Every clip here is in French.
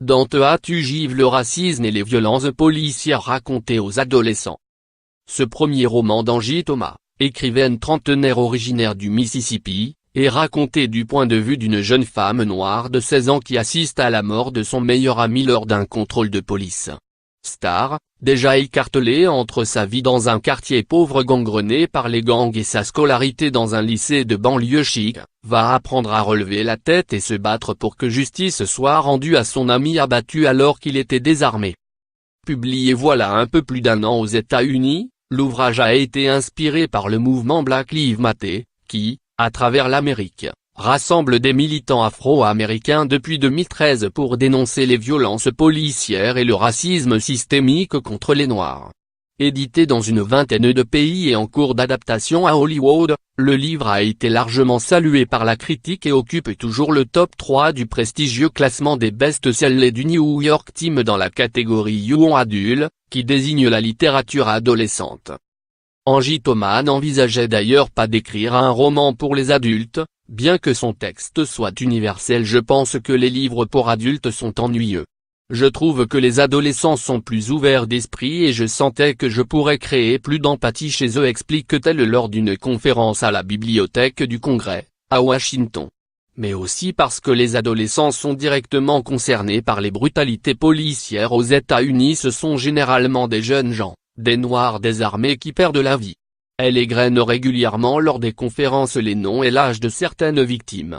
Dans Te as-tu give le racisme et les violences policières racontées aux adolescents. Ce premier roman d'Angie Thomas, écrivaine trentenaire originaire du Mississippi, est raconté du point de vue d'une jeune femme noire de 16 ans qui assiste à la mort de son meilleur ami lors d'un contrôle de police. Star, déjà écartelée entre sa vie dans un quartier pauvre gangrené par les gangs et sa scolarité dans un lycée de banlieue chic, va apprendre à relever la tête et se battre pour que justice soit rendue à son ami abattu alors qu'il était désarmé. Publié voilà un peu plus d'un an aux États-Unis, l'ouvrage a été inspiré par le mouvement Black Lives Matter, qui, à travers l'Amérique, rassemble des militants afro-américains depuis 2013 pour dénoncer les violences policières et le racisme systémique contre les Noirs. Édité dans une vingtaine de pays et en cours d'adaptation à Hollywood, le livre a été largement salué par la critique et occupe toujours le top 3 du prestigieux classement des best-sellers du New York Times dans la catégorie Young Adult, qui désigne la littérature adolescente. Angie Thomas n'envisageait d'ailleurs pas d'écrire un roman pour les adultes, bien que son texte soit universel. Je pense que les livres pour adultes sont ennuyeux. Je trouve que les adolescents sont plus ouverts d'esprit et je sentais que je pourrais créer plus d'empathie chez eux, explique-t-elle lors d'une conférence à la Bibliothèque du Congrès, à Washington. Mais aussi parce que les adolescents sont directement concernés par les brutalités policières aux États-Unis. Ce sont généralement des jeunes gens, des Noirs désarmés qui perdent la vie. Elle égrène régulièrement lors des conférences les noms et l'âge de certaines victimes.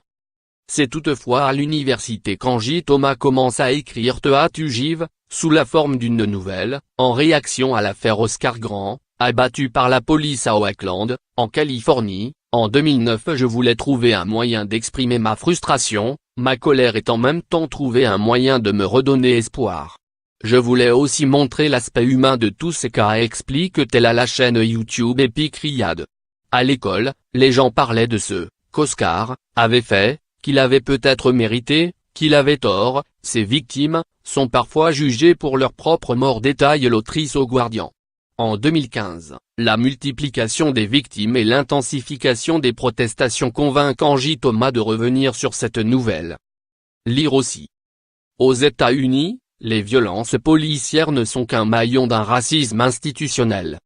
C'est toutefois à l'université qu'Angie Thomas commence à écrire Te as-tu give, sous la forme d'une nouvelle, en réaction à l'affaire Oscar Grant, abattu par la police à Oakland, en Californie. En 2009 je voulais trouver un moyen d'exprimer ma frustration, ma colère et en même temps trouver un moyen de me redonner espoir. Je voulais aussi montrer l'aspect humain de tous ces cas, explique-t-elle à la chaîne YouTube Epic Riad. À l'école, les gens parlaient de ce qu'Oscar avait fait, qu'il avait peut-être mérité, qu'il avait tort. Ces victimes sont parfois jugées pour leur propre mort, détaille l'autrice au Guardian. En 2015, la multiplication des victimes et l'intensification des protestations convainquent Angie Thomas de revenir sur cette nouvelle. Lire aussi. Aux États-Unis, les violences policières ne sont qu'un maillon d'un racisme institutionnel.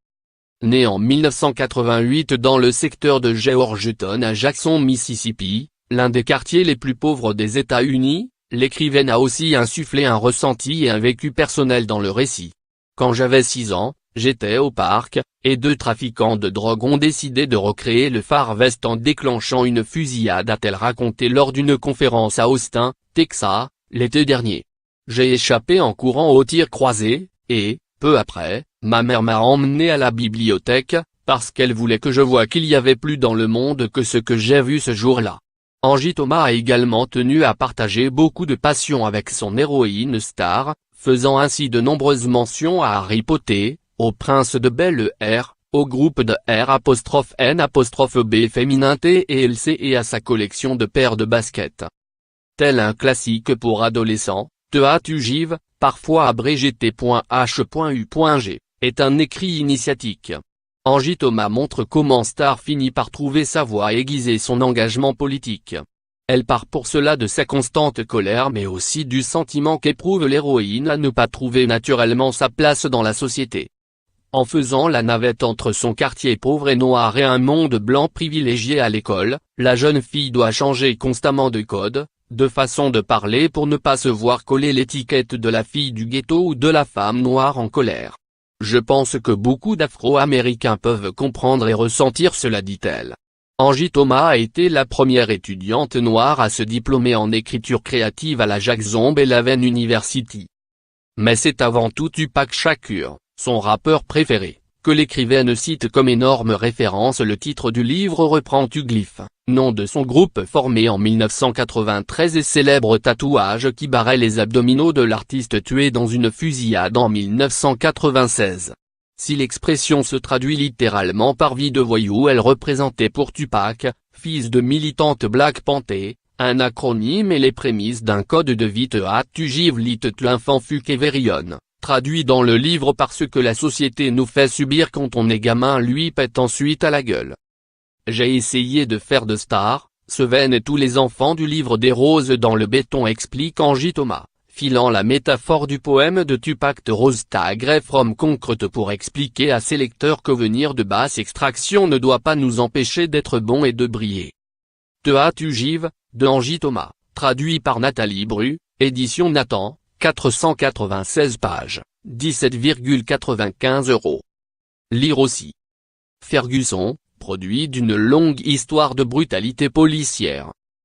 Née en 1988 dans le secteur de Georgetown à Jackson, Mississippi, l'un des quartiers les plus pauvres des États-Unis, l'écrivaine a aussi insufflé un ressenti et un vécu personnel dans le récit. Quand j'avais 6 ans, j'étais au parc, et 2 trafiquants de drogue ont décidé de recréer le Far West en déclenchant une fusillade, a-t-elle raconté lors d'une conférence à Austin, Texas, l'été dernier. J'ai échappé en courant au tir croisé, et, peu après, ma mère m'a emmené à la bibliothèque, parce qu'elle voulait que je voie qu'il y avait plus dans le monde que ce que j'ai vu ce jour-là. Angie Thomas a également tenu à partager beaucoup de passion avec son héroïne Star, faisant ainsi de nombreuses mentions à Harry Potter, au prince de Bel-Air, au groupe de R''N''B féminin T et LC et à sa collection de paires de baskets. Tel un classique pour adolescents, Te as-tu give, parfois abrégé T.H.U.G, est un écrit initiatique. Angie Thomas montre comment Star finit par trouver sa voie et aiguiser son engagement politique. Elle part pour cela de sa constante colère mais aussi du sentiment qu'éprouve l'héroïne à ne pas trouver naturellement sa place dans la société. En faisant la navette entre son quartier pauvre et noir et un monde blanc privilégié à l'école, la jeune fille doit changer constamment de code, de façon de parler pour ne pas se voir coller l'étiquette de la fille du ghetto ou de la femme noire en colère. Je pense que beaucoup d'Afro-Américains peuvent comprendre et ressentir cela, dit-elle. Angie Thomas a été la première étudiante noire à se diplômer en écriture créative à la Jackson Belaven University. Mais c'est avant tout Tupac Shakur, son rappeur préféré, que l'écrivaine cite comme énorme référence. Le titre du livre reprend Tuglyph, nom de son groupe formé en 1993 et célèbre tatouage qui barrait les abdominaux de l'artiste tué dans une fusillade en 1996. Si l'expression se traduit littéralement par vie de voyou, elle représentait pour Tupac, fils de militante Black Panther, un acronyme et les prémices d'un code de vie. Te as-tu give lit l'enfant Fuqueverion, traduit dans le livre par ce que la société nous fait subir quand on est gamin lui pète ensuite à la gueule. J'ai essayé de faire de Star, Seven et tous les enfants du livre des roses dans le béton, explique Angie Thomas, filant la métaphore du poème de Tupac de Rose Tag from Concrete pour expliquer à ses lecteurs que venir de basse extraction ne doit pas nous empêcher d'être bons et de briller. Te hâtes-tu Give, de Angie Thomas, traduit par Nathalie Bru, édition Nathan, 496 pages, 17,95 €. Lire aussi. Ferguson, produit d'une longue histoire de brutalité policière.